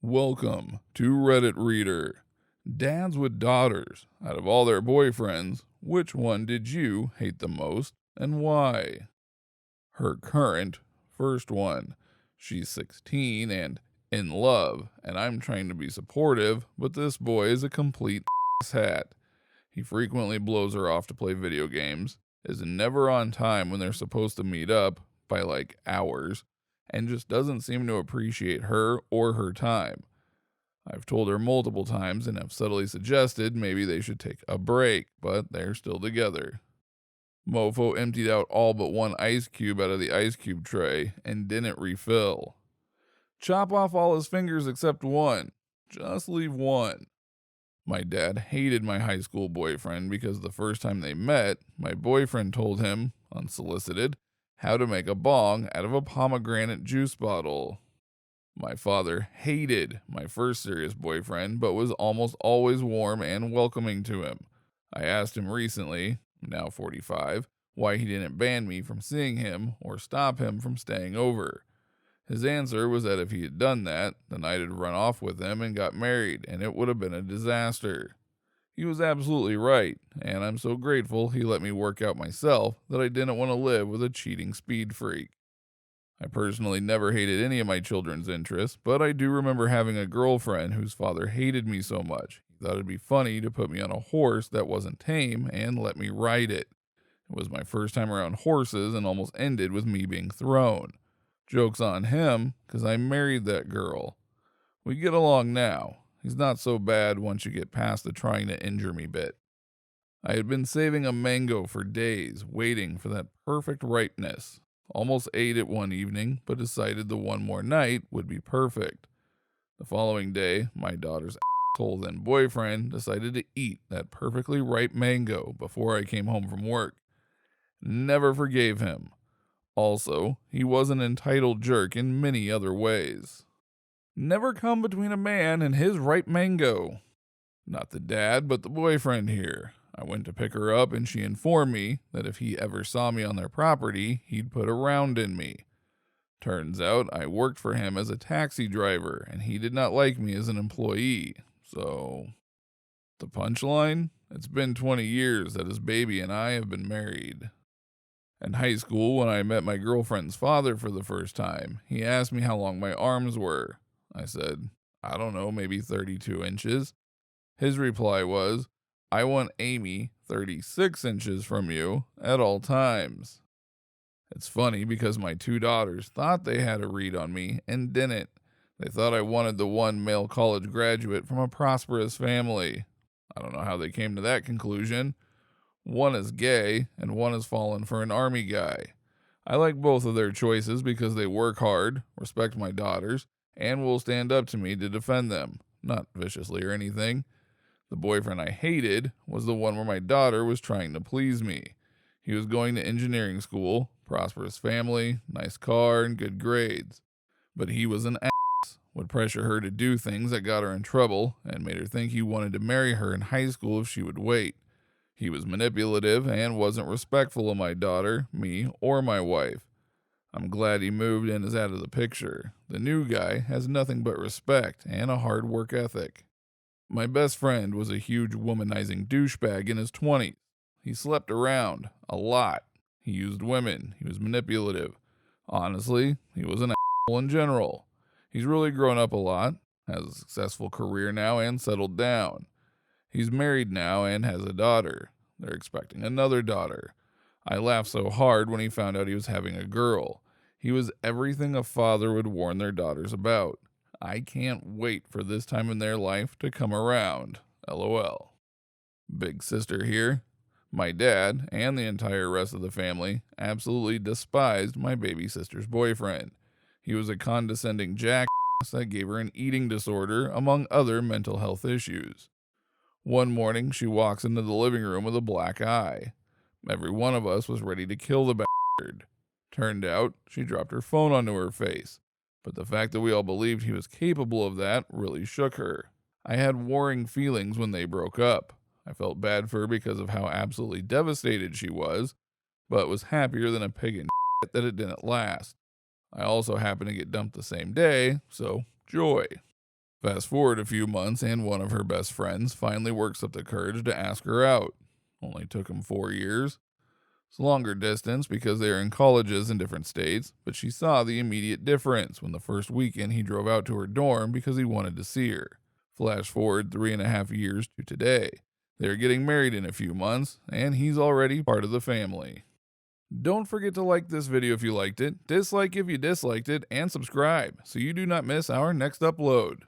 Welcome to Reddit Reader. Dads with daughters. Out of all their boyfriends, which one did you hate the most and why? Her current, first one. She's 16 and in love, and I'm trying to be supportive, but this boy is a complete hat. He frequently blows her off to play video games, is never on time when they're supposed to meet up by like hours, and just doesn't seem to appreciate her or her time. I've told her multiple times and have subtly suggested maybe they should take a break, but they're still together. Mofo emptied out all but one ice cube out of the ice cube tray and didn't refill. Chop off all his fingers except one. Just leave one. My dad hated my high school boyfriend because the first time they met, my boyfriend told him, unsolicited, how to make a bong out of a pomegranate juice bottle. My father hated my first serious boyfriend, but was almost always warm and welcoming to him. I asked him recently, now 45, why he didn't ban me from seeing him or stop him from staying over. His answer was that if he had done that, then I'd have run off with him and got married, and it would have been a disaster. He was absolutely right, and I'm so grateful he let me work out myself that I didn't want to live with a cheating speed freak. I personally never hated any of my children's interests, but I do remember having a girlfriend whose father hated me so much. He thought it'd be funny to put me on a horse that wasn't tame and let me ride it. It was my first time around horses and almost ended with me being thrown. Joke's on him, 'cause I married that girl. We get along now. He's not so bad once you get past the trying to injure me bit. I had been saving a mango for days, waiting for that perfect ripeness. Almost ate it one evening, but decided the one more night would be perfect. The following day, my daughter's asshole then boyfriend decided to eat that perfectly ripe mango before I came home from work. Never forgave him. Also, he was an entitled jerk in many other ways. Never come between a man and his ripe mango. Not the dad, but the boyfriend here. I went to pick her up and she informed me that if he ever saw me on their property, he'd put a round in me. Turns out I worked for him as a taxi driver and he did not like me as an employee. So, the punchline? It's been 20 years that his baby and I have been married. In high school, when I met my girlfriend's father for the first time, he asked me how long my arms were. I said, I don't know, maybe 32 inches. His reply was, I want Amy 36 inches from you at all times. It's funny because my two daughters thought they had a read on me and didn't. They thought I wanted the one male college graduate from a prosperous family. I don't know how they came to that conclusion. One is gay and one has fallen for an army guy. I like both of their choices because they work hard, respect my daughters, and will stand up to me to defend them. Not viciously or anything. The boyfriend I hated was the one where my daughter was trying to please me. He was going to engineering school, prosperous family, nice car, and good grades. But he was an ass, would pressure her to do things that got her in trouble, and made her think he wanted to marry her in high school if she would wait. He was manipulative and wasn't respectful of my daughter, me, or my wife. I'm glad he moved and is out of the picture. The new guy has nothing but respect and a hard work ethic. My best friend was a huge womanizing douchebag in his 20s. He slept around, a lot. He used women. He was manipulative. Honestly, he was an asshole in general. He's really grown up a lot, has a successful career now and settled down. He's married now and has a daughter. They're expecting another daughter. I laughed so hard when he found out he was having a girl. He was everything a father would warn their daughters about. I can't wait for this time in their life to come around. LOL. Big sister here. My dad, and the entire rest of the family, absolutely despised my baby sister's boyfriend. He was a condescending jackass that gave her an eating disorder, among other mental health issues. One morning, she walks into the living room with a black eye. Every one of us was ready to kill the bastard. Turned out, she dropped her phone onto her face. But the fact that we all believed he was capable of that really shook her. I had warring feelings when they broke up. I felt bad for her because of how absolutely devastated she was, but was happier than a pig in shit that it didn't last. I also happened to get dumped the same day, so joy. Fast forward a few months, and one of her best friends finally works up the courage to ask her out. Only took him 4 years. It's longer distance because they are in colleges in different states, but she saw the immediate difference when the first weekend he drove out to her dorm because he wanted to see her. Flash forward 3.5 years to today. They are getting married in a few months, and he's already part of the family. Don't forget to like this video if you liked it, dislike if you disliked it, and subscribe so you do not miss our next upload.